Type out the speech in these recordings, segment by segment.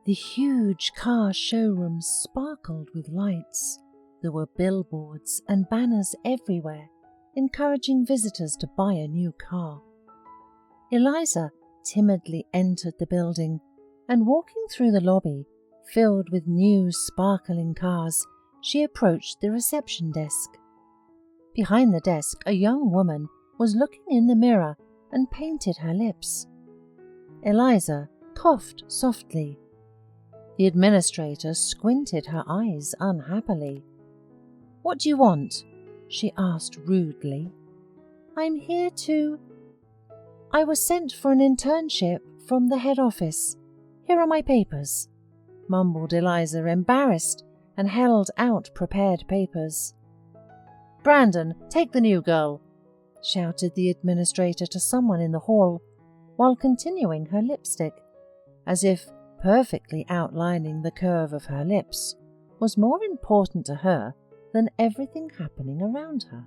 The huge car showroom sparkled with lights. There were billboards and banners everywhere, encouraging visitors to buy a new car. Eliza timidly entered the building, and walking through the lobby, filled with new sparkling cars, she approached the reception desk. Behind the desk, a young woman was looking in the mirror and painted her lips. Eliza coughed softly. The administrator squinted her eyes unhappily. "What do you want?" she asked rudely. "I'm here to—" "I was sent for an internship from the head office. Here are my papers," mumbled Eliza, embarrassed, and held out prepared papers. "Brandon, take the new girl," shouted the administrator to someone in the hall, while continuing her lipstick, as if perfectly outlining the curve of her lips was more important to her than everything happening around her.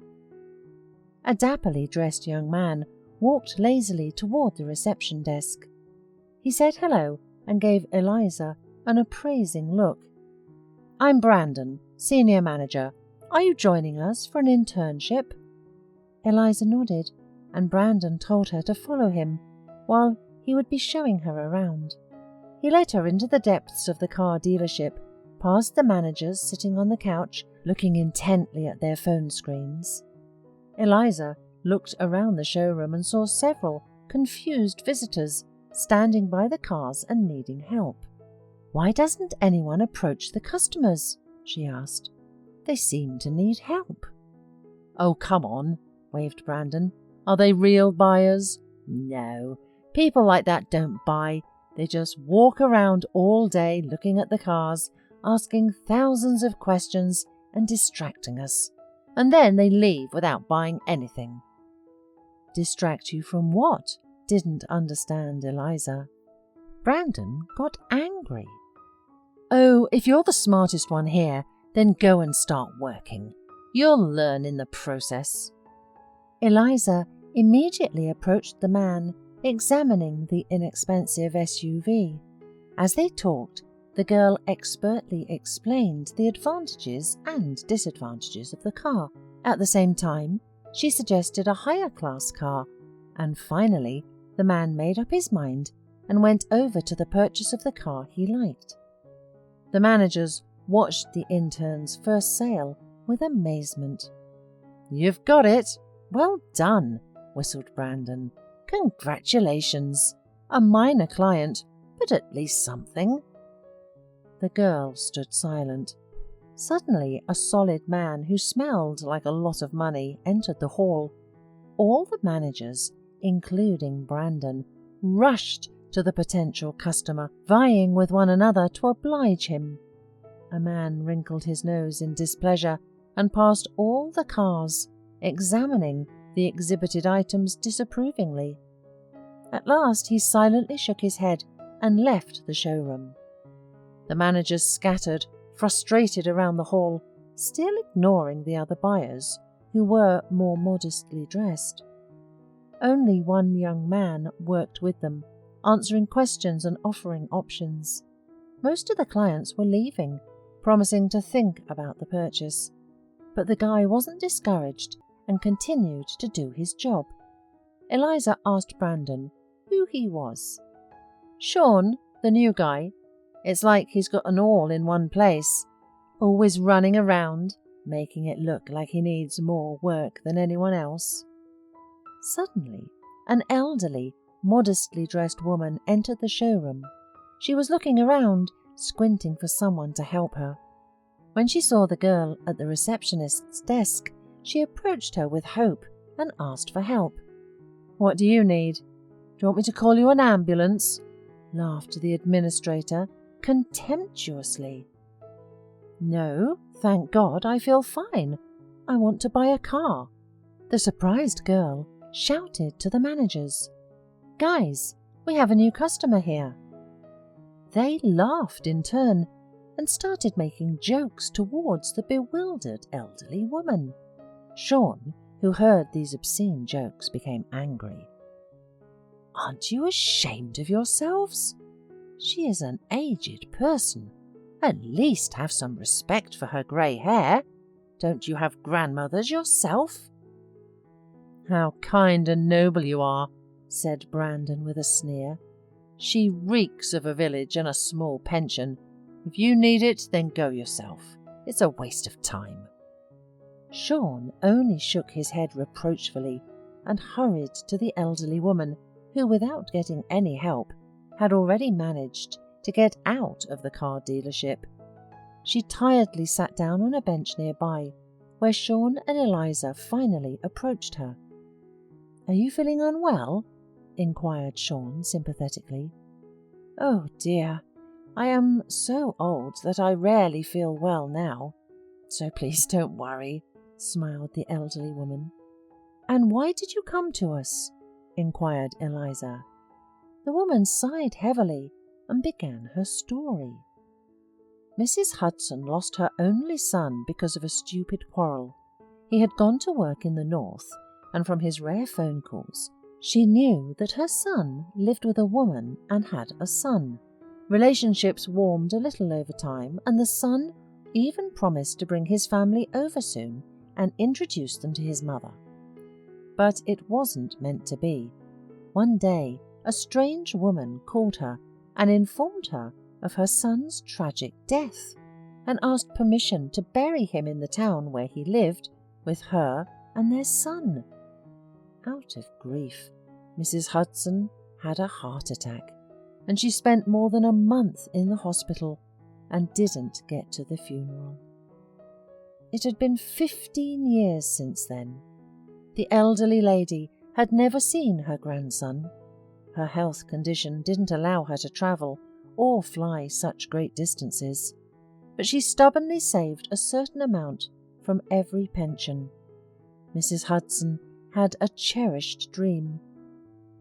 A dapperly dressed young man walked lazily toward the reception desk. He said hello and gave Eliza an appraising look. "I'm Brandon, senior manager. Are you joining us for an internship?" Eliza nodded, and Brandon told her to follow him, while he would be showing her around. He led her into the depths of the car dealership, past the managers sitting on the couch, looking intently at their phone screens. Eliza looked around the showroom and saw several confused visitors standing by the cars and needing help. "Why doesn't anyone approach the customers?" she asked. "They seem to need help." "Oh, come on," waved Brandon. "Are they real buyers?" "No, people like that don't buy. They just walk around all day looking at the cars, asking thousands of questions and distracting us. And then they leave without buying anything." "Distract you from what?" didn't understand Eliza. Brandon got angry. "Oh, if you're the smartest one here, then go and start working. You'll learn in the process." Eliza immediately approached the man, examining the inexpensive SUV. As they talked, the girl expertly explained the advantages and disadvantages of the car. At the same time, she suggested a higher class car, and finally the man made up his mind and went over to the purchase of the car he liked. The managers watched the intern's first sale with amazement. "You've got it! Well done," whistled Brandon. "Congratulations! A minor client, but at least something." The girl stood silent. Suddenly, a solid man who smelled like a lot of money entered the hall. All the managers, including Brandon, rushed to the potential customer, vying with one another to oblige him. A man wrinkled his nose in displeasure and passed all the cars, examining the exhibited items disapprovingly. At last he silently shook his head and left the showroom. The managers scattered, frustrated around the hall, still ignoring the other buyers, who were more modestly dressed. Only one young man worked with them, answering questions and offering options. Most of the clients were leaving, promising to think about the purchase. But the guy wasn't discouraged and continued to do his job. Eliza asked Brandon who he was. "Shawn, the new guy. It's like he's got an all in one place. Always running around, making it look like he needs more work than anyone else." Suddenly, an elderly, modestly dressed woman entered the showroom. She was looking around, squinting for someone to help her. When she saw the girl at the receptionist's desk, she approached her with hope and asked for help. "What do you need? Do you want me to call you an ambulance?" laughed the administrator contemptuously. "No, thank God, I feel fine. I want to buy a car." The surprised girl shouted to the managers, "Guys, we have a new customer here." They laughed in turn and started making jokes towards the bewildered elderly woman. Shawn, who heard these obscene jokes, became angry. "Aren't you ashamed of yourselves? She is an aged person. At least have some respect for her grey hair. Don't you have grandmothers yourself?" "How kind and noble you are," said Brandon with a sneer. "She reeks of a village and a small pension. If you need it, then go yourself. It's a waste of time." Shawn only shook his head reproachfully and hurried to the elderly woman who, without getting any help, had already managed to get out of the car dealership. She tiredly sat down on a bench nearby, where Shawn and Eliza finally approached her. "Are you feeling unwell?" inquired Shawn sympathetically. "Oh dear, I am so old that I rarely feel well now, so please don't worry," smiled the elderly woman. "And why did you come to us?" inquired Eliza. The woman sighed heavily and began her story. Mrs. Hudson lost her only son because of a stupid quarrel. He had gone to work in the north, and from his rare phone calls, she knew that her son lived with a woman and had a son. Relationships warmed a little over time, and the son even promised to bring his family over soon and introduce them to his mother. But it wasn't meant to be. One day, a strange woman called her and informed her of her son's tragic death, and asked permission to bury him in the town where he lived with her and their son. Out of grief, Mrs. Hudson had a heart attack, and she spent more than a month in the hospital and didn't get to the funeral. It had been 15 years since then. The elderly lady had never seen her grandson. Her health condition didn't allow her to travel or fly such great distances, but she stubbornly saved a certain amount from every pension. Mrs. Hudson had a cherished dream.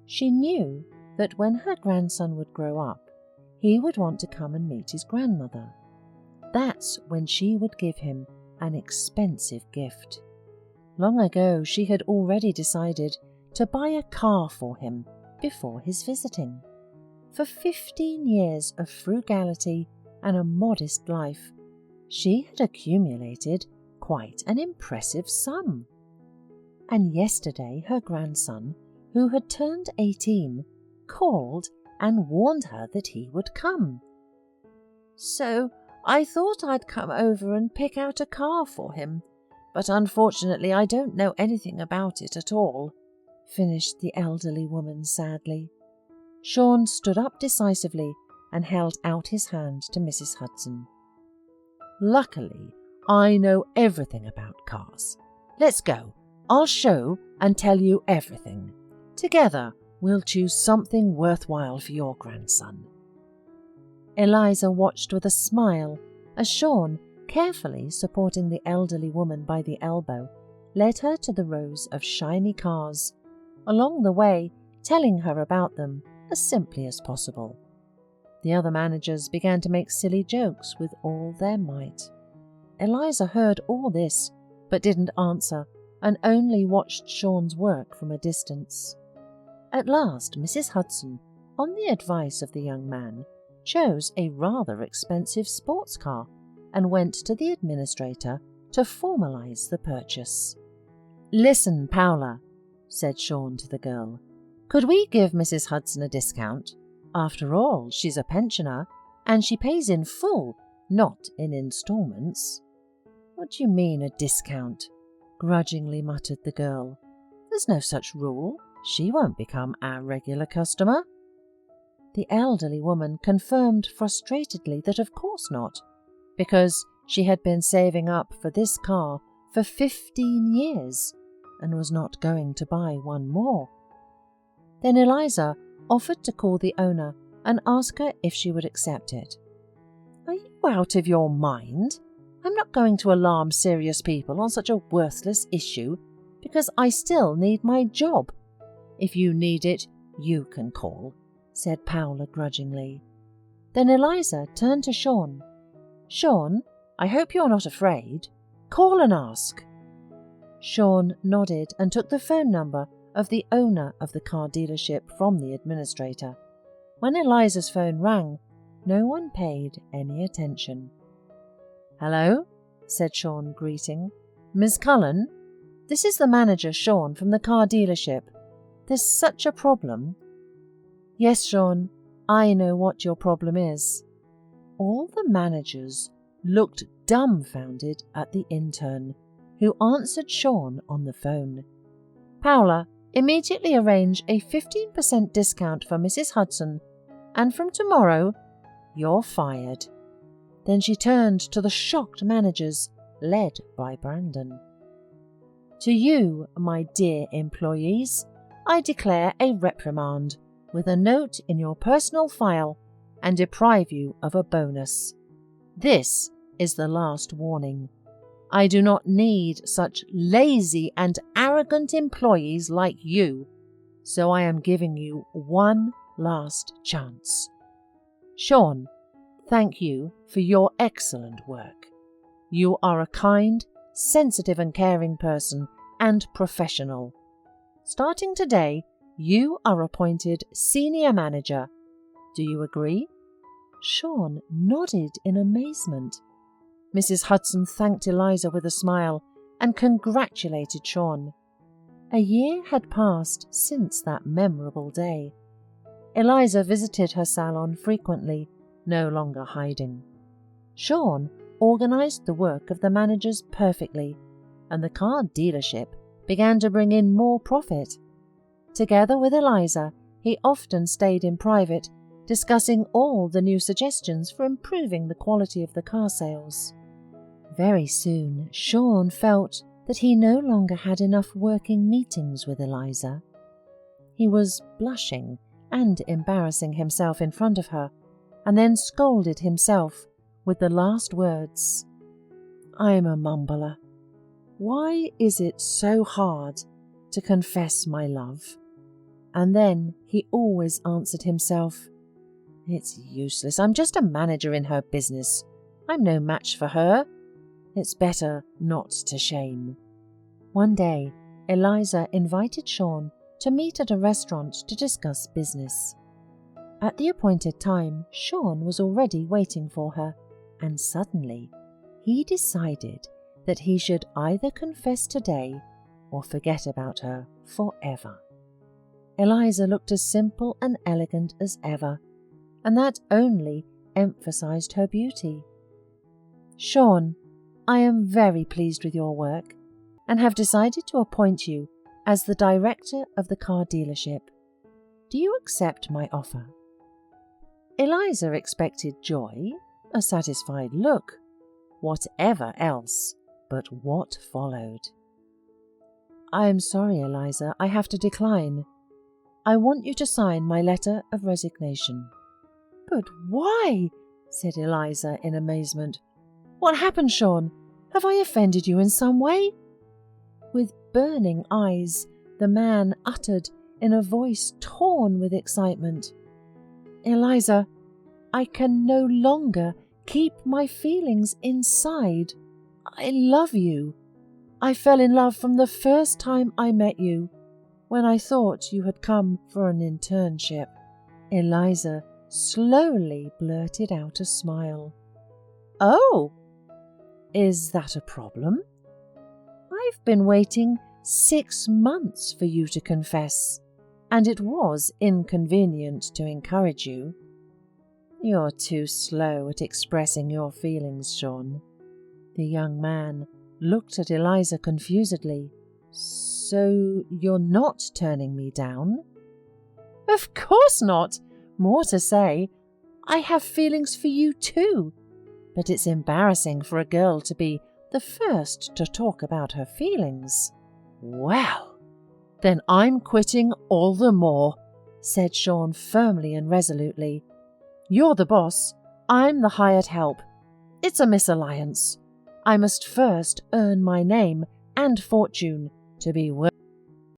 She knew that when her grandson would grow up, he would want to come and meet his grandmother. That's when she would give him an expensive gift. Long ago, she had already decided to buy a car for him before his visiting. For 15 years of frugality and a modest life, she had accumulated quite an impressive sum. And yesterday her grandson, who had turned 18, called and warned her that he would come. "So I thought I'd come over and pick out a car for him, but unfortunately I don't know anything about it at all," finished the elderly woman sadly. Shawn stood up decisively and held out his hand to Mrs. Hudson. "Luckily, I know everything about cars. Let's go. I'll show and tell you everything. Together, we'll choose something worthwhile for your grandson." Eliza watched with a smile as Shawn, carefully supporting the elderly woman by the elbow, led her to the rows of shiny cars, along the way telling her about them as simply as possible. The other managers began to make silly jokes with all their might. Eliza heard all this, but didn't answer, and only watched Shawn's work from a distance. At last, Mrs. Hudson, on the advice of the young man, chose a rather expensive sports car and went to the administrator to formalize the purchase. "Listen, Paula," said Shawn to the girl. "Could we give Mrs. Hudson a discount? After all, she's a pensioner, and she pays in full, not in installments." "What do you mean, a discount?" grudgingly muttered the girl. "There's no such rule. She won't become our regular customer." The elderly woman confirmed frustratedly that of course not, because she had been saving up for this car for 15 years and was not going to buy one more. Then Eliza offered to call the owner and ask her if she would accept it. "Are you out of your mind? I'm not going to alarm serious people on such a worthless issue, because I still need my job. If you need it, you can call," said Paula grudgingly. Then Eliza turned to Shawn. "Shawn, I hope you're not afraid. Call and ask." Shawn nodded and took the phone number of the owner of the car dealership from the administrator. When Eliza's phone rang, no one paid any attention. "Hello," said Shawn, greeting. "Miss Cullen? This is the manager, Shawn, from the car dealership. There's such a problem." "Yes, Shawn, I know what your problem is." All the managers looked dumbfounded at the intern, who answered Shawn on the phone. "Paula, immediately arrange a 15% discount for Mrs. Hudson, and from tomorrow, you're fired." Then she turned to the shocked managers, led by Brandon. "To you, my dear employees, I declare a reprimand with a note in your personal file and deprive you of a bonus. This is the last warning. I do not need such lazy and arrogant employees like you, so I am giving you one last chance. Shawn, thank you for your excellent work. You are a kind, sensitive and caring person and professional. Starting today, you are appointed senior manager. Do you agree?" Shawn nodded in amazement. Mrs. Hudson thanked Eliza with a smile and congratulated Shawn. A year had passed since that memorable day. Eliza visited her salon frequently, no longer hiding. Shawn organized the work of the managers perfectly, and the car dealership began to bring in more profit. Together with Eliza, he often stayed in private, discussing all the new suggestions for improving the quality of the car sales. Very soon, Shawn felt that he no longer had enough working meetings with Eliza. He was blushing and embarrassing himself in front of her, and then scolded himself with the last words, "I'm a mumbler. Why is it so hard to confess my love?" And then he always answered himself, "It's useless. I'm just a manager in her business. I'm no match for her. It's better not to shame." One day, Eliza invited Shawn to meet at a restaurant to discuss business. At the appointed time, Shawn was already waiting for her, and suddenly he decided that he should either confess today or forget about her forever. Eliza looked as simple and elegant as ever, and that only emphasized her beauty. "Shawn, I am very pleased with your work and have decided to appoint you as the director of the car dealership. Do you accept my offer?" Eliza expected joy, a satisfied look, whatever else, but what followed? "I am sorry, Eliza, I have to decline. I want you to sign my letter of resignation." "But why?" said Eliza in amazement. "What happened, Shawn? Have I offended you in some way?" With burning eyes, the man uttered in a voice torn with excitement, "Eliza, I can no longer keep my feelings inside. I love you. I fell in love from the first time I met you, when I thought you had come for an internship." Eliza slowly blurted out a smile. "Oh, is that a problem? I've been waiting 6 months for you to confess, and it was inconvenient to encourage you. You're too slow at expressing your feelings, Shawn." The young man looked at Eliza confusedly. "So you're not turning me down?" "Of course not. More to say, I have feelings for you too. But it's embarrassing for a girl to be the first to talk about her feelings." "Well, then I'm quitting all the more," said Shawn firmly and resolutely. "You're the boss. I'm the hired help. It's a mesalliance. I must first earn my name and fortune to be worthy